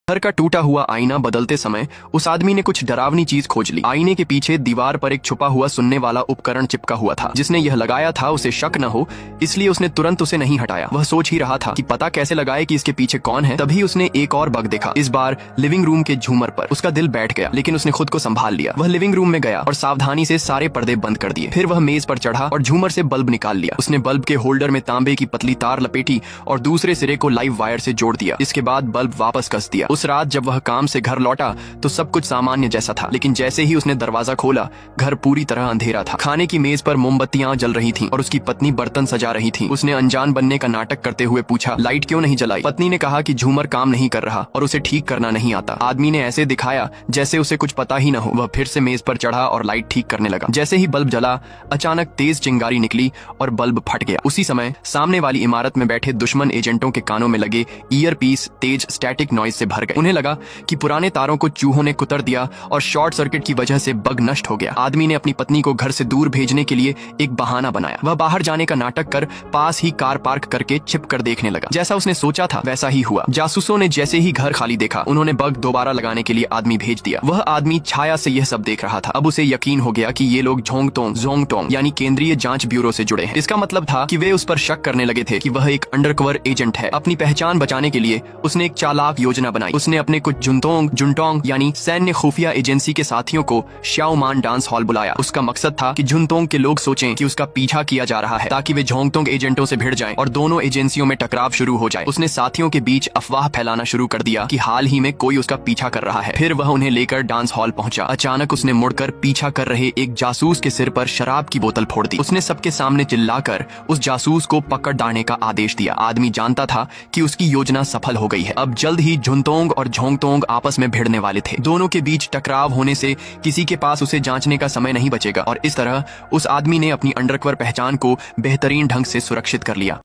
घर का टूटा हुआ आईना बदलते समय उस आदमी ने कुछ डरावनी चीज खोज ली। आईने के पीछे दीवार पर एक छुपा हुआ सुनने वाला उपकरण चिपका हुआ था। जिसने यह लगाया था उसे शक न हो, इसलिए उसने तुरंत उसे नहीं हटाया। वह सोच ही रहा था कि पता कैसे लगाए कि इसके पीछे कौन है। तभी उसने एक और बग देखा, इस बार लिविंग रूम के झूमर पर। उसका दिल बैठ गया, लेकिन उसने खुद को संभाल लिया। वह लिविंग रूम में गया और सावधानी से सारे पर्दे बंद कर दिए। फिर वह मेज पर चढ़ा और झूमर से बल्ब निकाल लिया। उसने बल्ब के होल्डर में तांबे की पतली तार लपेटी और दूसरे सिरे को लाइव वायर से जोड़ दिया। इसके बाद बल्ब वापस कस दिया। उस रात जब वह काम से घर लौटा तो सब कुछ सामान्य जैसा था, लेकिन जैसे ही उसने दरवाजा खोला घर पूरी तरह अंधेरा था। खाने की मेज पर मोमबत्तियां जल रही थीं और उसकी पत्नी बर्तन सजा रही थी। उसने अनजान बनने का नाटक करते हुए पूछा, लाइट क्यों नहीं जलाई? पत्नी ने कहा कि झूमर काम नहीं कर रहा और उसे ठीक करना नहीं आता। आदमी ने ऐसे दिखाया जैसे उसे कुछ पता ही न हो। वह फिर से मेज पर चढ़ा और लाइट ठीक करने लगा। जैसे ही बल्ब जला अचानक तेज चिंगारी निकली और बल्ब फट गया। उसी समय सामने वाली इमारत में बैठे दुश्मन एजेंटों के कानों में लगे ईयरपीस तेज स्टैटिक नॉइज से भर गए। उन्हें लगा कि पुराने तारों को चूहों ने कुतर दिया और शॉर्ट सर्किट की वजह से बग नष्ट हो गया। आदमी ने अपनी पत्नी को घर से दूर भेजने के लिए एक बहाना बनाया। वह बाहर जाने का नाटक कर पास ही कार पार्क करके छिप कर देखने लगा। जैसा उसने सोचा था वैसा ही हुआ। जासूसों ने जैसे ही घर खाली देखा उन्होंने बग दोबारा लगाने के लिए आदमी भेज दिया। वह आदमी छाया से यह सब देख रहा था। अब उसे यकीन हो गया कि ये लोग जोंगटोंग यानी केंद्रीय जांच ब्यूरो से जुड़े हैं। इसका मतलब था कि वे उस पर शक करने लगे थे कि वह एक अंडरकवर एजेंट है। अपनी पहचान बचाने के लिए उसने एक चालाक योजना बनाई। उसने अपने कुछ जुनटोंग यानी सैन्य खुफिया एजेंसी के साथियों को श्याओमान डांस हॉल बुलाया। उसका मकसद था कि जुनटोंग के लोग सोचें कि उसका पीछा किया जा रहा है, ताकि वे जोंगटोंग एजेंटों से भिड़ जाएं और दोनों एजेंसियों में टकराव शुरू हो जाए। उसने साथियों के बीच अफवाह फैलाना शुरू कर दिया कि हाल ही में कोई उसका पीछा कर रहा है। फिर वह उन्हें लेकर डांस हॉल पहुंचा। अचानक उसने मुड़कर पीछा कर रहे एक जासूस के सिर पर शराब की बोतल फोड़ दी। उसने सबके सामने चिल्लाकर उस जासूस को पकड़ डालने का आदेश दिया। आदमी जानता था कि उसकी योजना सफल हो गई है। अब जल्द ही जुनटोंग और जोंगटोंग आपस में भिड़ने वाले थे। दोनों के बीच टकराव होने से किसी के पास उसे जांचने का समय नहीं बचेगा और इस तरह उस आदमी ने अपनी अंडरकवर पहचान को बेहतरीन ढंग से सुरक्षित कर लिया।